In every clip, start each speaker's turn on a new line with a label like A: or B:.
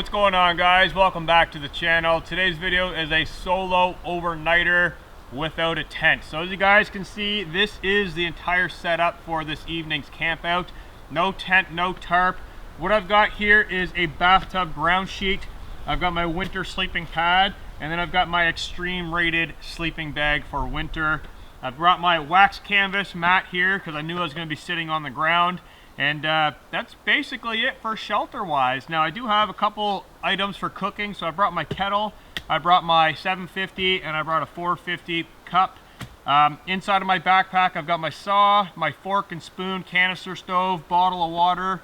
A: What's going on, guys? Welcome back to the channel. Today's video is a solo overnighter without a tent. So as you guys can see, this is the entire setup for this evening's camp out. No tent, no tarp. What I've got here is a bathtub ground sheet. I've got my winter sleeping pad, and then I've got my extreme rated sleeping bag for winter. I've brought my wax canvas mat here because I knew I was going to be sitting on the ground. And that's basically it for shelter wise. Now I do have a couple items for cooking. So I brought my kettle, I brought my 750, and I brought a 450 cup. Inside of my backpack I've got my saw, my fork and spoon, canister stove, bottle of water,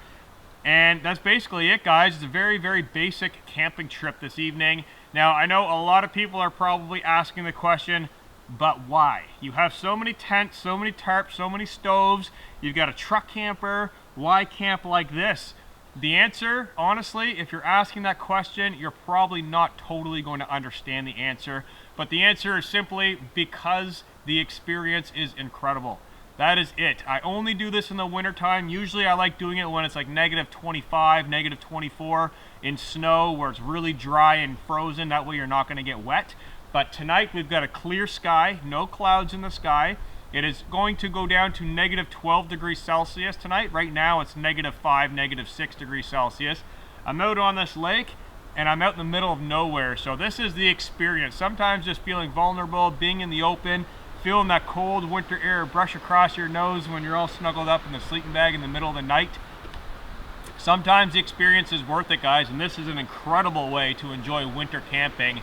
A: and that's basically it, guys. It's a very, very basic camping trip this evening. Now I know a lot of people are probably asking the question, but why? You have so many tents, so many tarps, so many stoves, you've got a truck camper. Why camp like this? The answer, honestly, if you're asking that question, you're probably not totally going to understand the answer. But the answer is simply because the experience is incredible. That is it. I only do this in the wintertime. Usually I like doing it when it's like negative 25, negative 24 in snow where it's really dry and frozen. That way you're not going to get wet. But tonight we've got a clear sky, no clouds in the sky. It is going to go down to negative 12 degrees Celsius tonight. Right now it's negative 5, negative 6 degrees Celsius. I'm out on this lake and I'm out in the middle of nowhere. So this is the experience. Sometimes just feeling vulnerable, being in the open, feeling that cold winter air brush across your nose when you're all snuggled up in the sleeping bag in the middle of the night. Sometimes the experience is worth it, guys, and this is an incredible way to enjoy winter camping.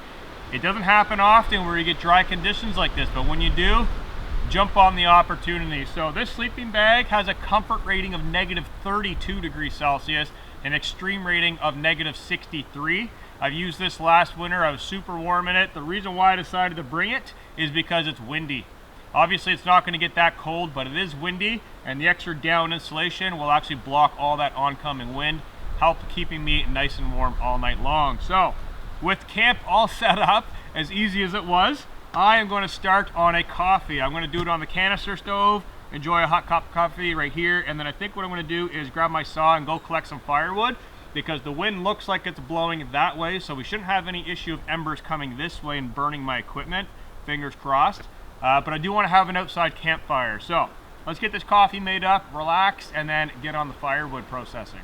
A: It doesn't happen often where you get dry conditions like this, but when you do, jump on the opportunity. So this sleeping bag has a comfort rating of negative 32 degrees Celsius, an extreme rating of negative 63. I've used this last winter. I was super warm in it. The reason why I decided to bring it is because it's windy. Obviously it's not going to get that cold, but it is windy, and the extra down insulation will actually block all that oncoming wind, help keeping me nice and warm all night long. So with camp all set up, as easy as it was, I am going to start on a coffee. I'm going to do it on the canister stove, enjoy a hot cup of coffee right here, and then I think what I'm going to do is grab my saw and go collect some firewood because the wind looks like it's blowing that way, so we shouldn't have any issue of embers coming this way and burning my equipment, fingers crossed. But I do want to have an outside campfire. So let's get this coffee made up, relax, and then get on the firewood processing.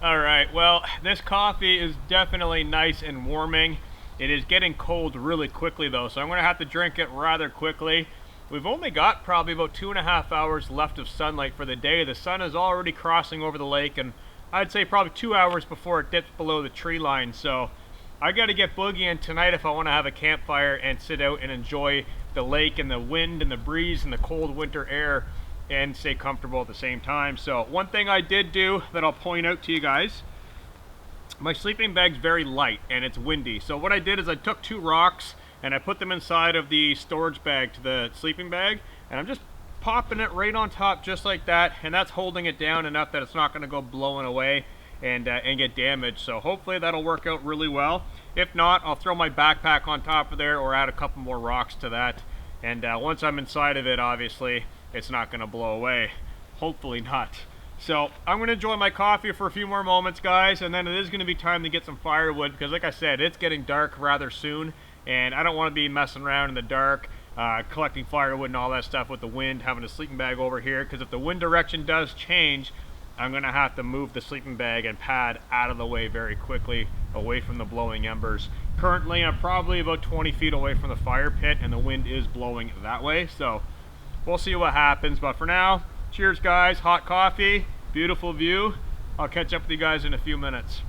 A: All right, well, this coffee is definitely nice and warming. It is getting cold really quickly though, so I'm gonna have to drink it rather quickly. We've only got probably about 2.5 hours left of sunlight for the day. The sun is already crossing over the lake, and I'd say probably 2 hours before it dips below the tree line. So I gotta get boogieing tonight if I wanna have a campfire and sit out and enjoy the lake and the wind and the breeze and the cold winter air and stay comfortable at the same time. So one thing I did do that I'll point out to you guys, my sleeping bag's very light and it's windy. So what I did is I took 2 rocks and I put them inside of the storage bag to the sleeping bag, and I'm just popping it right on top just like that, and that's holding it down enough that it's not going to go blowing away and get damaged. So hopefully that'll work out really well. If not, I'll throw my backpack on top of there or add a couple more rocks to that, and once I'm inside of it, obviously it's not going to blow away. Hopefully not. So I'm going to enjoy my coffee for a few more moments, guys, and then it is going to be time to get some firewood, because like I said, it's getting dark rather soon, and I don't want to be messing around in the dark, collecting firewood and all that stuff with the wind, having a sleeping bag over here, because if the wind direction does change, I'm going to have to move the sleeping bag and pad out of the way very quickly, away from the blowing embers. Currently, I'm probably about 20 feet away from the fire pit, and the wind is blowing that way, so we'll see what happens. But for now, cheers, guys. Hot coffee, beautiful view. I'll catch up with you guys in a few minutes.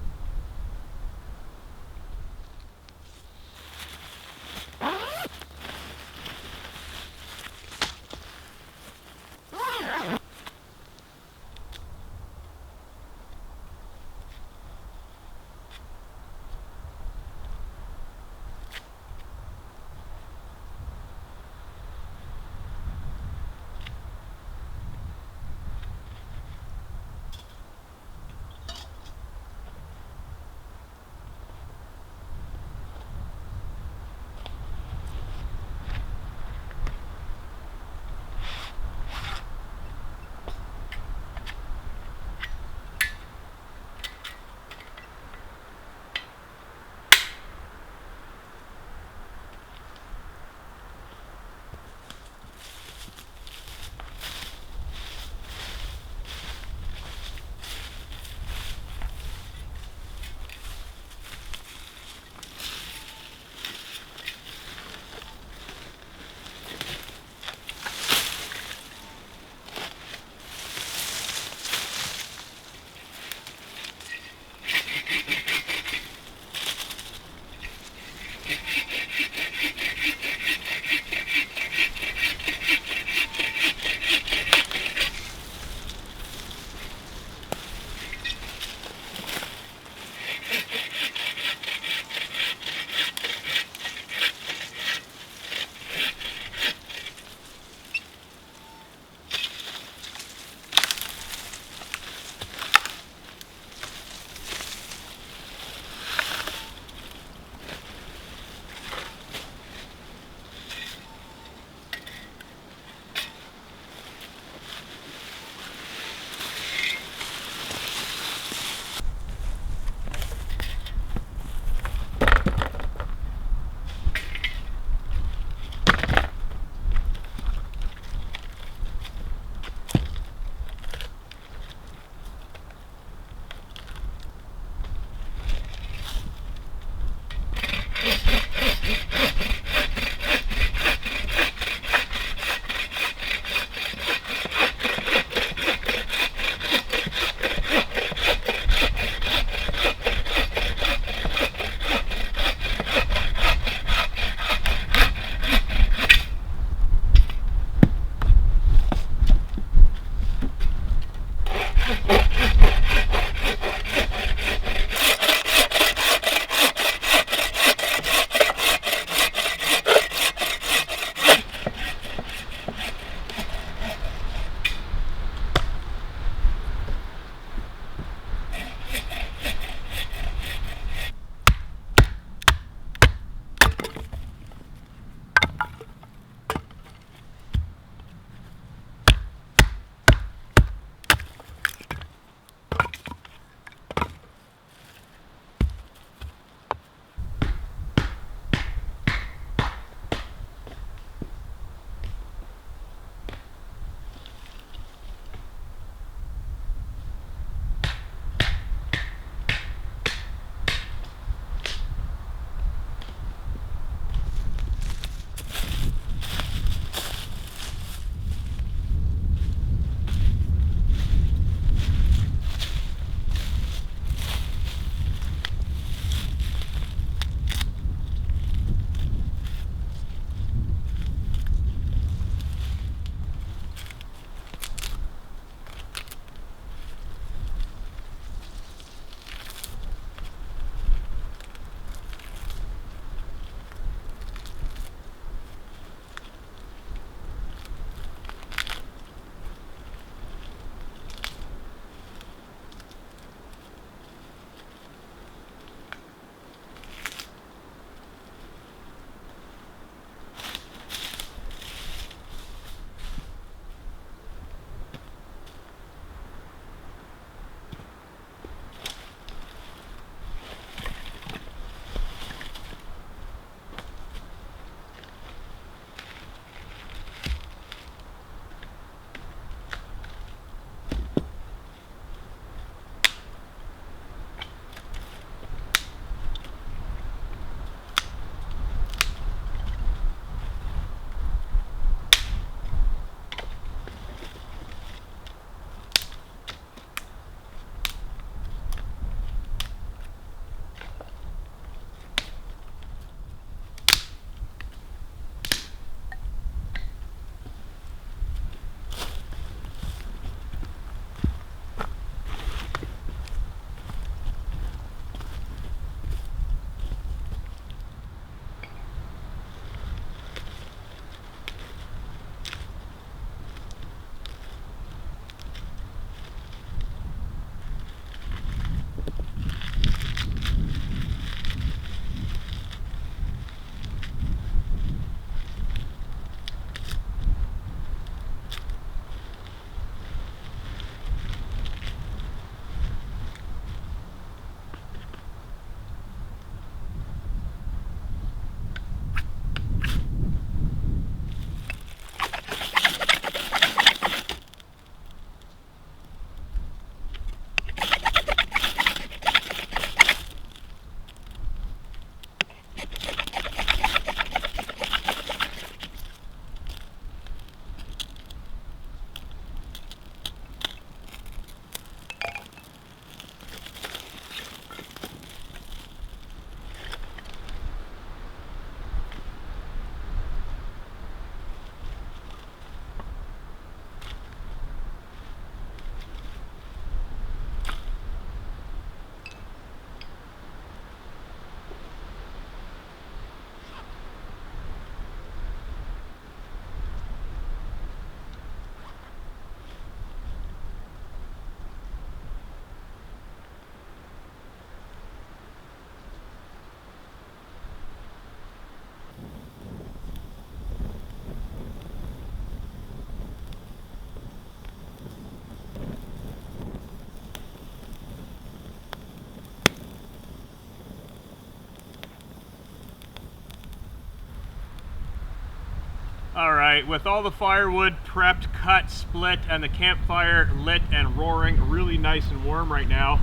A: All right, with all the firewood prepped, cut, split, and the campfire lit and roaring, really nice and warm right now,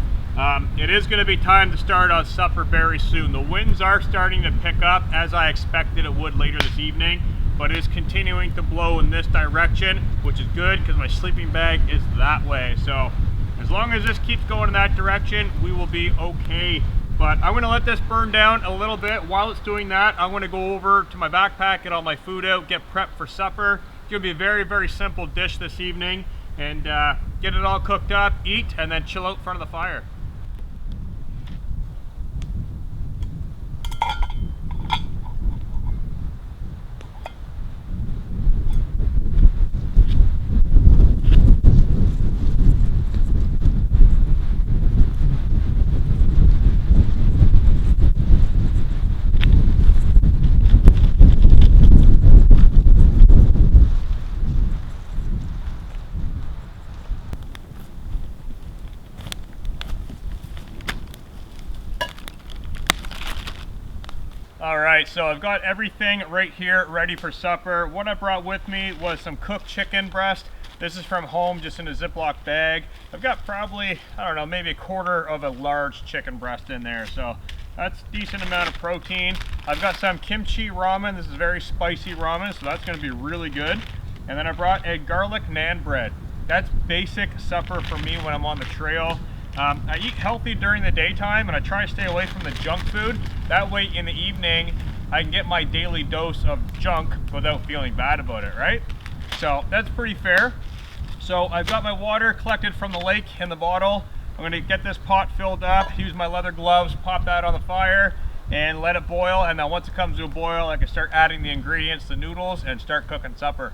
A: it is going to be time to start on supper very soon. The winds are starting to pick up as I expected it would later this evening, but it is continuing to blow in this direction, which is good because my sleeping bag is that way. So as long as this keeps going in that direction, we will be okay. But I'm going to let this burn down a little bit. While it's doing that, I'm going to go over to my backpack, get all my food out, get prepped for supper. It's going to be a very, very simple dish this evening, and get it all cooked up, eat, and then chill out in front of the fire. Alright, so I've got everything right here ready for supper. What I brought with me was some cooked chicken breast. This is from home, just in a Ziploc bag. I've got probably, I don't know, maybe a quarter of a large chicken breast in there, so that's a decent amount of protein. I've got some kimchi ramen. This is very spicy ramen, so that's going to be really good. And then I brought a garlic naan bread. That's basic supper for me when I'm on the trail. I eat healthy during the daytime and I try to stay away from the junk food. That way in the evening I can get my daily dose of junk without feeling bad about it, right? So that's pretty fair. So I've got my water collected from the lake in the bottle. I'm going to get this pot filled up, use my leather gloves, pop that on the fire and let it boil. And then once it comes to a boil, I can start adding the ingredients, the noodles, and start cooking supper.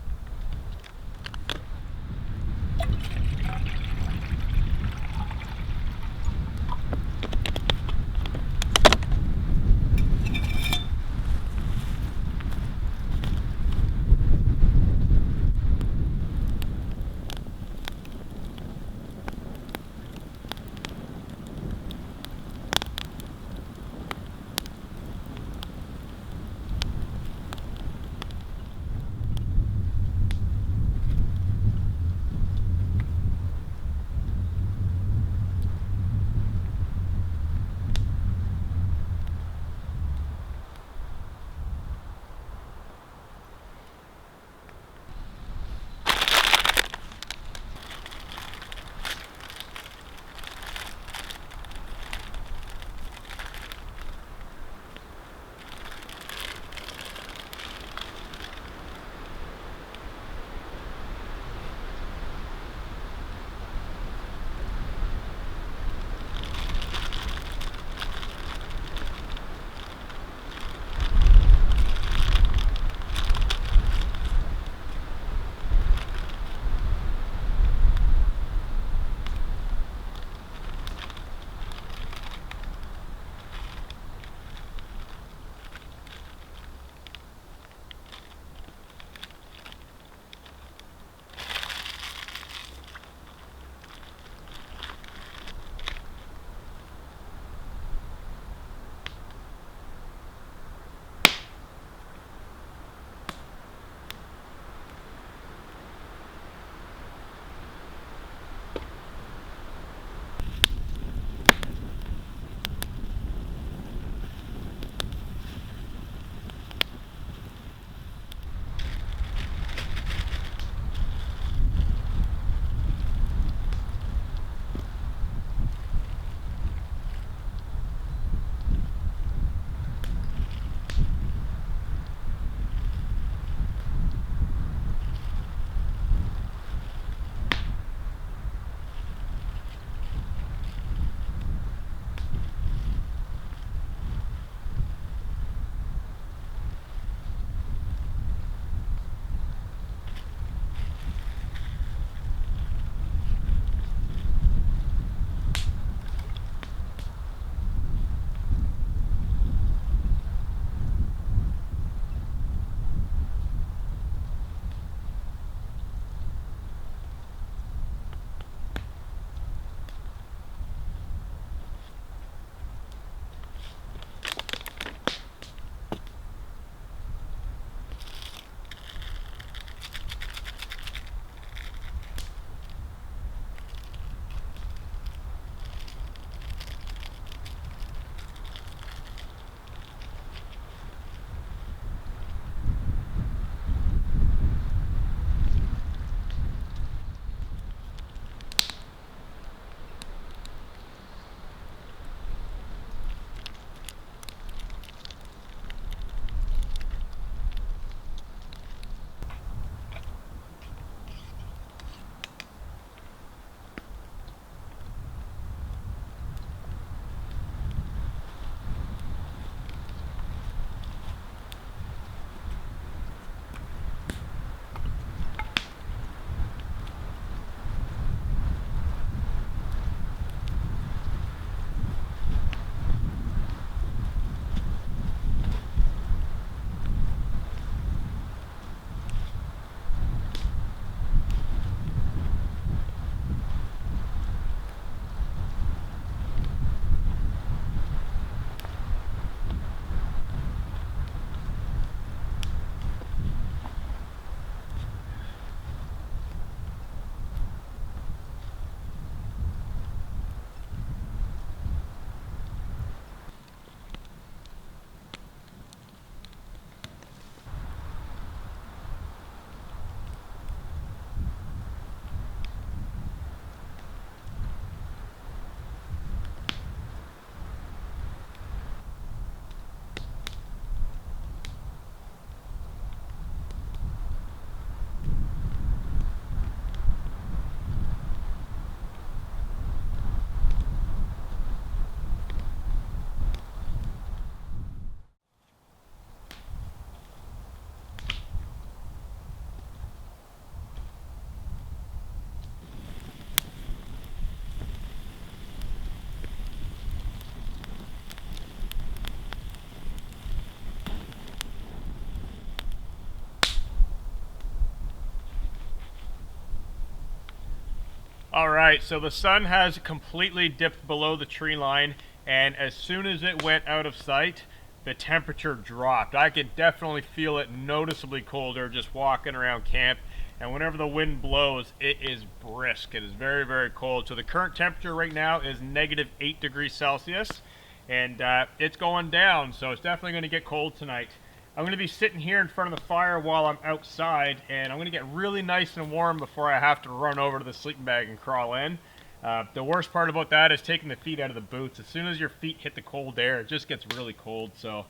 A: All right, so the sun has completely dipped below the tree line, and as soon as it went out of sight, the temperature dropped. I could definitely feel it noticeably colder just walking around camp, and whenever the wind blows, it is brisk. It is very, very cold. So the current temperature right now is -8 degrees Celsius, and it's going down, so it's definitely going to get cold tonight. I'm going to be sitting here in front of the fire while I'm outside, and I'm going to get really nice and warm before I have to run over to the sleeping bag and crawl in. The worst part about that is taking the feet out of the boots. As soon as your feet hit the cold air, it just gets really cold. So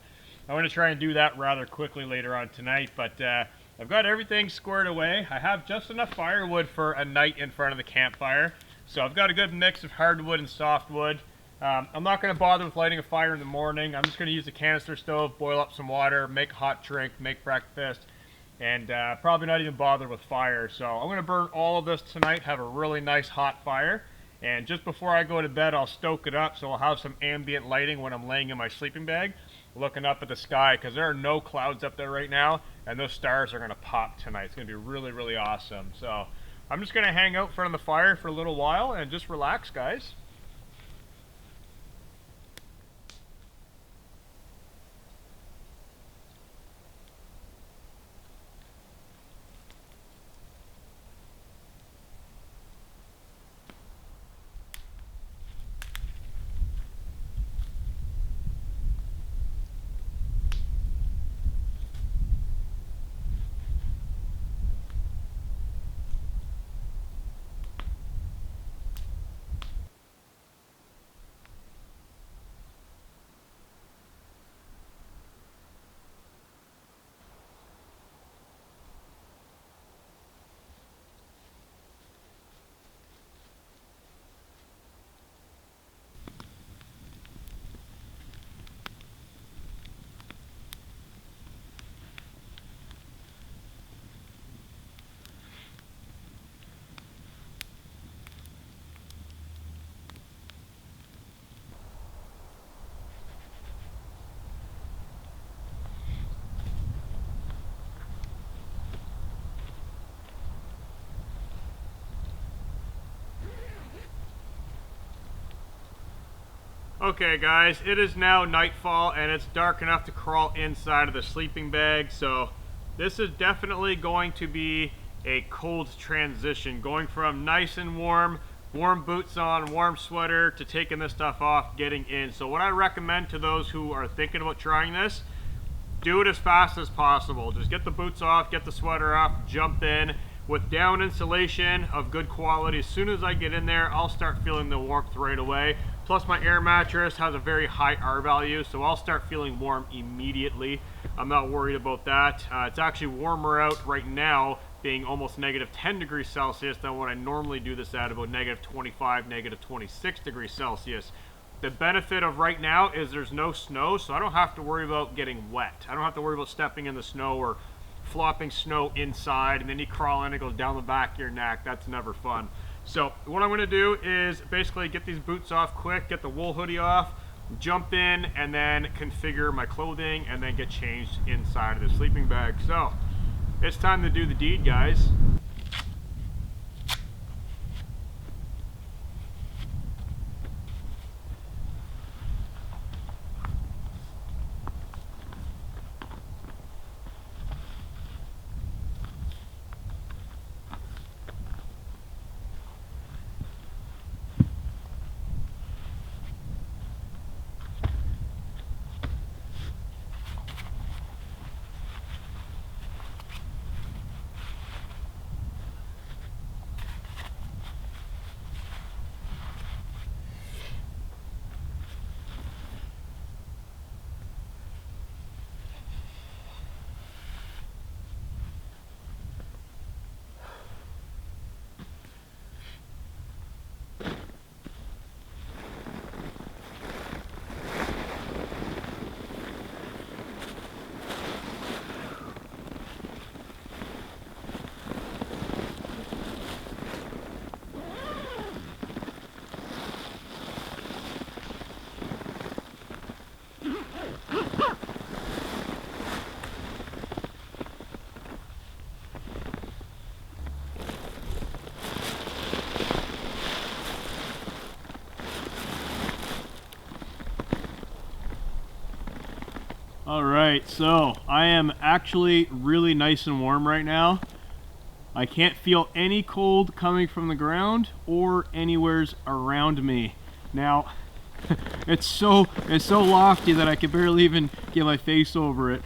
A: I'm going to try and do that rather quickly later on tonight, but I've got everything squared away. I have just enough firewood for a night in front of the campfire. So I've got a good mix of hardwood and softwood. I'm not going to bother with lighting a fire in the morning. I'm just going to use the canister stove, boil up some water, make a hot drink, make breakfast, and probably not even bother with fire. So I'm going to burn all of this tonight, have a really nice hot fire, and just before I go to bed, I'll stoke it up so I'll have some ambient lighting when I'm laying in my sleeping bag, looking up at the sky, because there are no clouds up there right now, and those stars are going to pop tonight. It's going to be really, really awesome. So I'm just going to hang out in front of the fire for a little while and just relax, guys. Okay guys, it is now nightfall and it's dark enough to crawl inside of the sleeping bag, so this is definitely going to be a cold transition, going from nice and warm, warm boots on, warm sweater, to taking this stuff off, getting in. So what I recommend to those who are thinking about trying this, do it as fast as possible. Just get the boots off, get the sweater off, jump in. With down insulation of good quality, as soon as I get in there, I'll start feeling the warmth right away. Plus my air mattress has a very high R value, so I'll start feeling warm immediately. I'm not worried about that. It's actually warmer out right now, being almost -10 degrees Celsius than what I normally do this at, about -25, -26 degrees Celsius. The benefit of right now is there's no snow, so I don't have to worry about getting wet. I don't have to worry about stepping in the snow or flopping snow inside, and then you crawl in and it goes down the back of your neck. That's never fun. So what I'm going to do is basically get these boots off quick, get the wool hoodie off, jump in, and then configure my clothing, and then get changed inside of the sleeping bag. So it's time to do the deed, guys. All right, so I am actually really nice and warm right now. I can't feel any cold coming from the ground or anywheres around me. Now, it's so lofty that I can barely even get my face over it.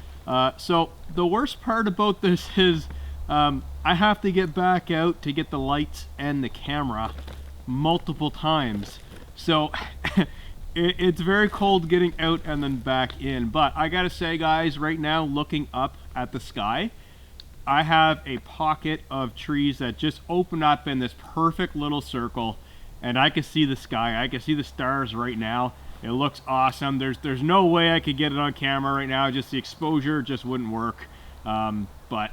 A: So the worst part about this is I have to get back out to get the lights and the camera multiple times. So it's very cold getting out and then back in. But I gotta say, guys, right now looking up at the sky, I have a pocket of trees that just open up in this perfect little circle, and I can see the sky. I can see the stars right now. It looks awesome. There's no way I could get it on camera right now. Just the exposure just wouldn't work. But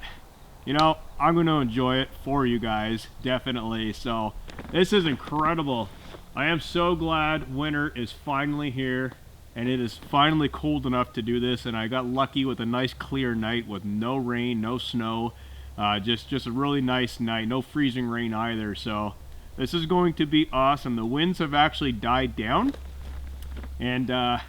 A: you know, I'm going to enjoy it for you guys, definitely. So this is incredible. I am so glad winter is finally here, and it is finally cold enough to do this. And I got lucky with a nice clear night with no rain, no snow, just a really nice night. No freezing rain either. So this is going to be awesome. The winds have actually died down, and I'm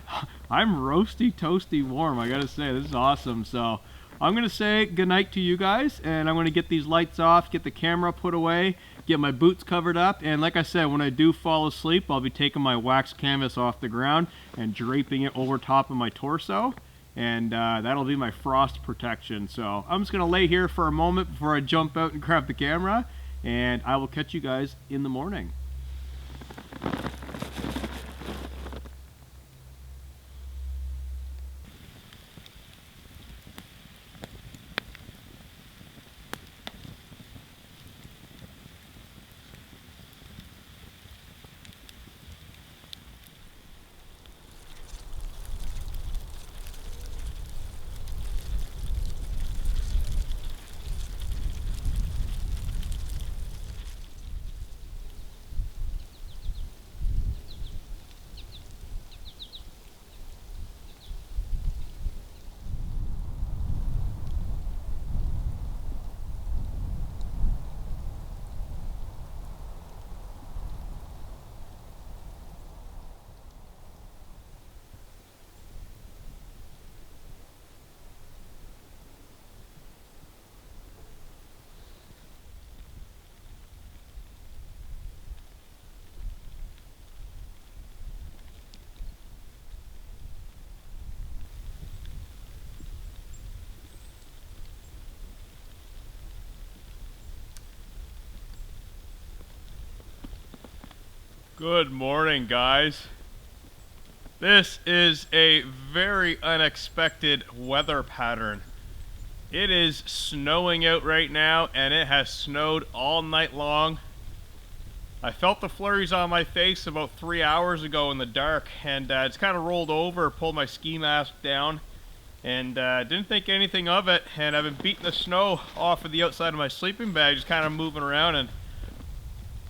A: roasty, toasty warm. I gotta say, this is awesome. So I'm gonna say goodnight to you guys, and I'm gonna get these lights off, get the camera put away, get my boots covered up, and like I said, when I do fall asleep, I'll be taking my wax canvas off the ground and draping it over top of my torso, and that'll be my frost protection. So I'm just gonna lay here for a moment before I jump out and grab the camera, and I will catch you guys in the morning. Good morning, guys. This is a very unexpected weather pattern. It is snowing out right now, and it has snowed all night long. I felt the flurries on my face about 3 hours ago in the dark, and it's kind of rolled over, pulled my ski mask down, and didn't think anything of it. And I've been beating the snow off of the outside of my sleeping bag, just kind of moving around and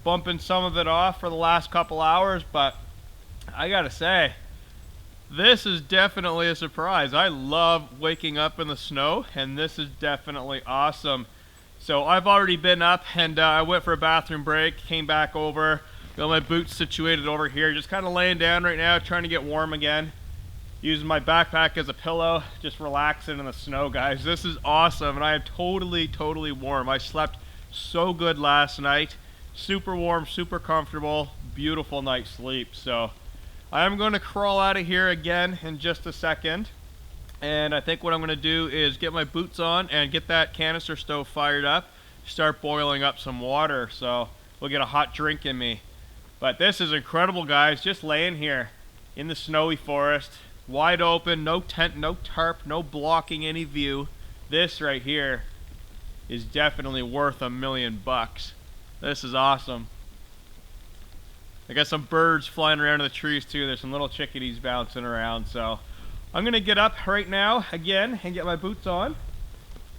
A: bumping some of it off for the last couple hours. But I gotta say, this is definitely a surprise. I love waking up in the snow, and this is definitely awesome. So I've already been up, and I went for a bathroom break, came back over, got my boots situated over here, just kind of laying down right now, trying to get warm again, using my backpack as a pillow, just relaxing in the snow, guys. This is awesome, and I am totally warm. I slept so good last night. Super warm, super comfortable, beautiful night's sleep. So I'm going to crawl out of here again in just a second, and I think what I'm going to do is get my boots on and get that canister stove fired up, start boiling up some water so we'll get a hot drink in me. But this is incredible, guys. Just laying here in the snowy forest, wide open, no tent, no tarp, no blocking any view. This right here is definitely worth $1 million. This is awesome. I got some birds flying around in the trees too. There's some little chickadees bouncing around. So I'm gonna get up right now again and get my boots on.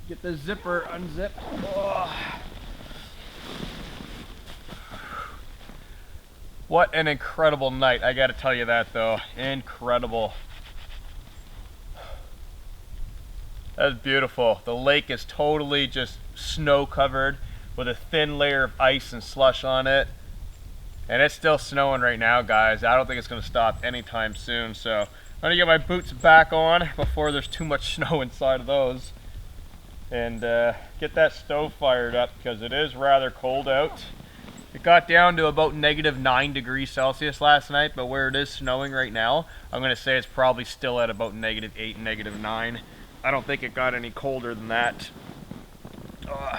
A: Get the zipper unzipped. Oh. What an incredible night. I gotta tell you that though. Incredible. That's beautiful. The lake is totally just snow covered with a thin layer of ice and slush on it. And it's still snowing right now, guys. I don't think it's gonna stop anytime soon. So I'm gonna get my boots back on before there's too much snow inside of those, and get that stove fired up because it is rather cold out. It got down to about -9 degrees Celsius last night, but where it is snowing right now, I'm gonna say it's probably still at about -8, -9. I don't think it got any colder than that.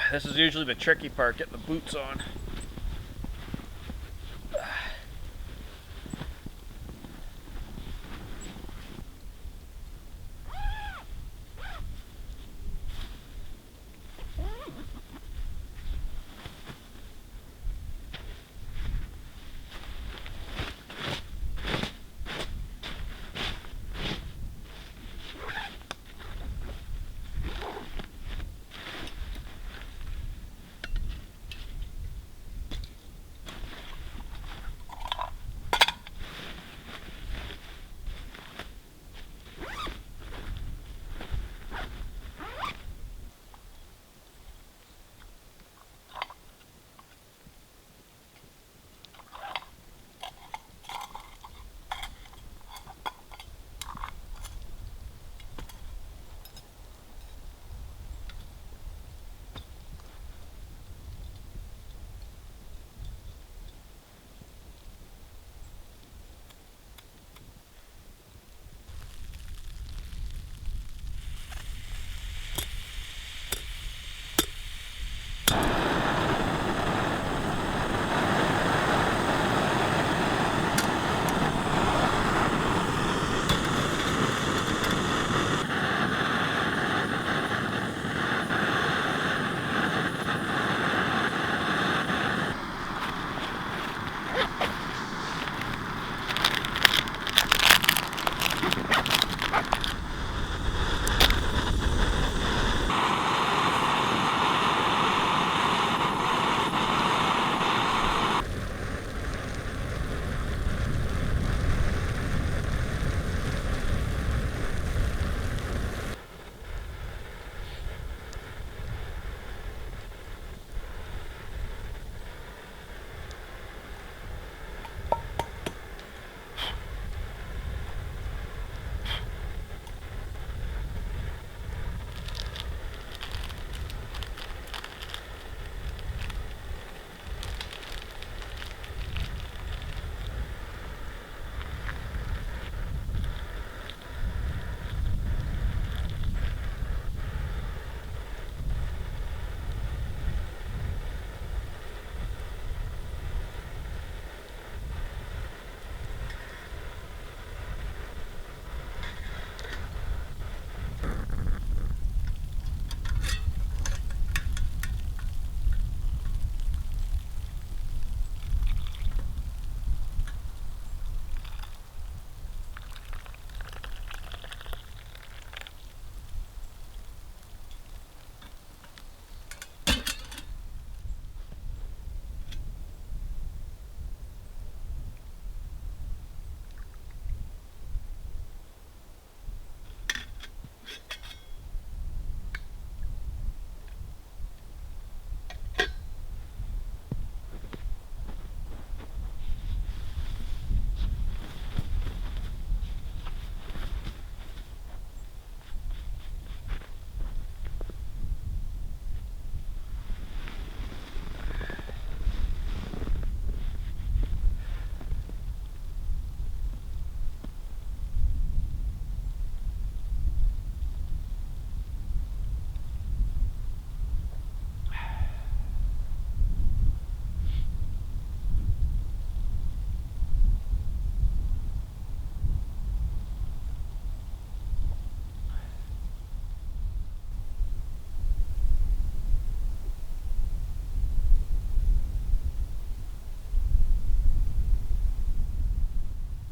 A: This is usually the tricky part, getting the boots on.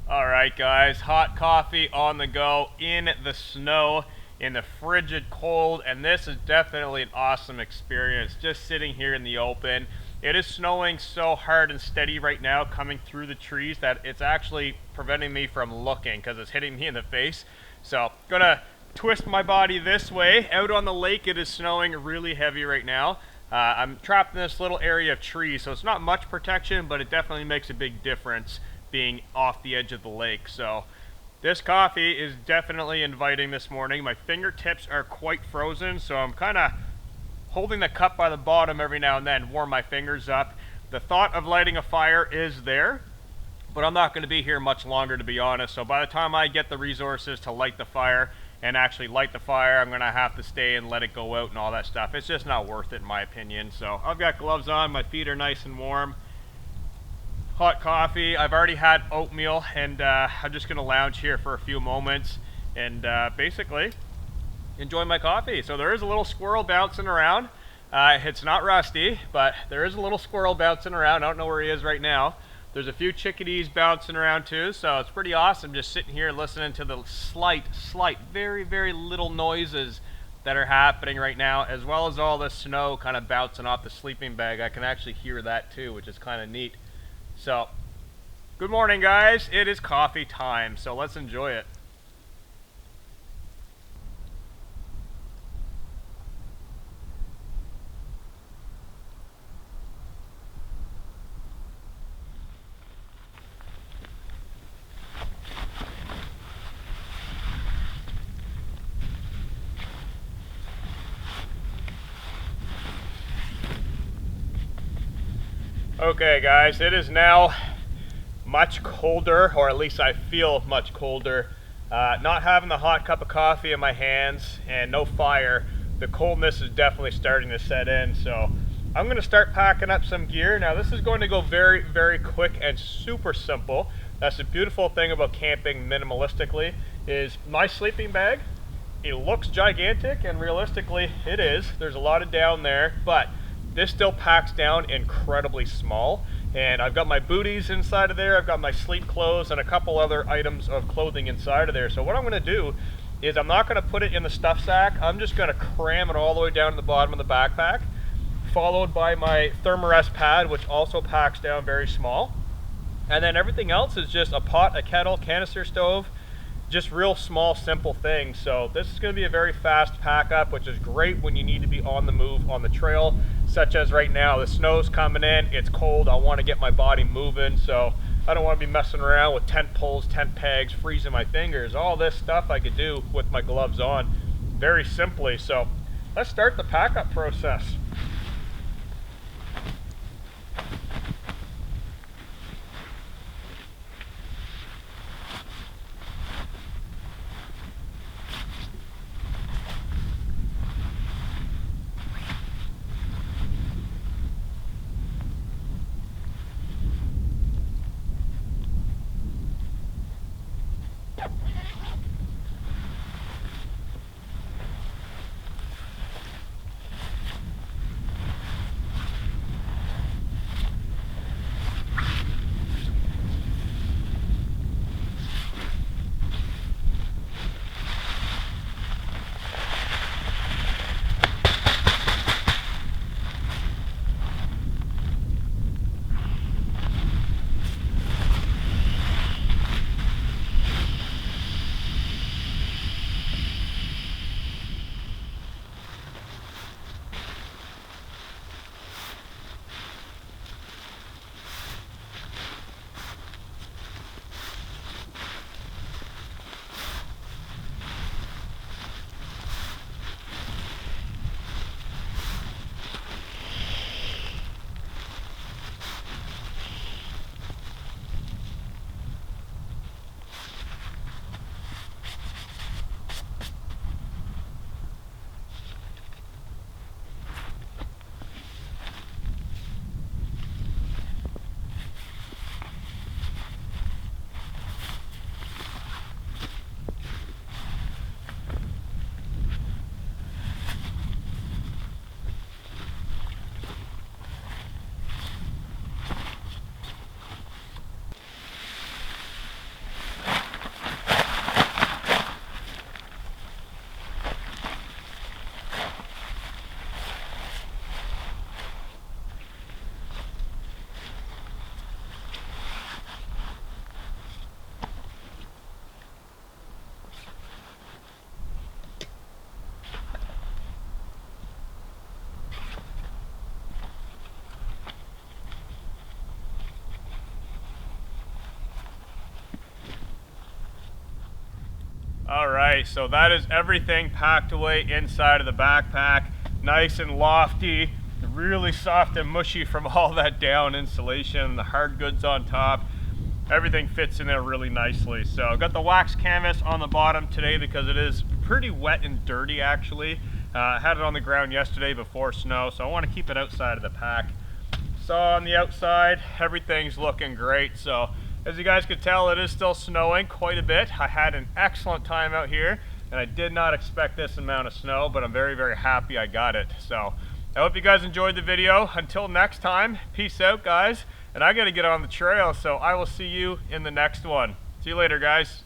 A: Alright guys, hot coffee on the go in the snow, in the frigid cold, and this is definitely an awesome experience, just sitting here in the open. It is snowing so hard and steady right now coming through the trees that it's actually preventing me from looking because it's hitting me in the face. So, gonna twist my body this way. Out on the lake it is snowing really heavy right now. I'm trapped in this little area of trees, so it's not much protection, but it definitely makes a big difference being off the edge of the lake. So This coffee is definitely inviting this morning. My fingertips are quite frozen, so I'm kind of holding the cup by the bottom every now and then, warm my fingers up. The thought of lighting a fire is there, but I'm not going to be here much longer, to be honest. So by the time I get the resources to light the fire and actually light the fire, I'm going to have to stay and let it go out and all that stuff. It's just not worth it in my opinion. So I've got gloves on, my feet are nice and warm. Hot coffee. I've already had oatmeal, and I'm just going to lounge here for a few moments and basically enjoy my coffee. So there is a little squirrel bouncing around. It's not rusty, but there is a little squirrel bouncing around. I don't know where he is right now. There's a few chickadees bouncing around too, so it's pretty awesome just sitting here listening to the slight, very, very little noises that are happening right now, as well as all the snow kind of bouncing off the sleeping bag. I can actually hear that too, which is kind of neat. So, good morning guys. It is coffee time, so let's enjoy it. Okay guys, it is now much colder, or at least I feel much colder. Not having the hot cup of coffee in my hands and no fire, the coldness is definitely starting to set in. So I'm going to start packing up some gear. Now this is going to go very, very quick and super simple. That's the beautiful thing about camping minimalistically, is my sleeping bag, it looks gigantic, and realistically it is. There's a lot of down there, but this still packs down incredibly small. And I've got my booties inside of there, I've got my sleep clothes, and a couple other items of clothing inside of there. So what I'm gonna do is I'm not gonna put it in the stuff sack, I'm just gonna cram it all the way down to the bottom of the backpack, followed by my Thermarest pad, which also packs down very small. And then everything else is just a pot, a kettle, canister stove, just real small, simple things. So this is going to be a very fast pack up, which is great when you need to be on the move on the trail, such as right now. The snow's coming in, it's cold, I want to get my body moving, so I don't want to be messing around with tent poles, tent pegs, freezing my fingers. All this stuff I could do with my gloves on very simply. So let's start the pack up process. All right, so that is everything packed away inside of the backpack. Nice and lofty, really soft and mushy from all that down insulation, the hard goods on top. Everything fits in there really nicely. So I've got the wax canvas on the bottom today because it is pretty wet and dirty actually. I had it on the ground yesterday before snow, so I want to keep it outside of the pack. So on the outside, everything's looking great. So as you guys can tell, it is still snowing quite a bit. I had an excellent time out here, and I did not expect this amount of snow, but I'm very, very happy I got it. So I hope you guys enjoyed the video. Until next time, peace out, guys. And I got to get on the trail, so I will see you in the next one. See you later, guys.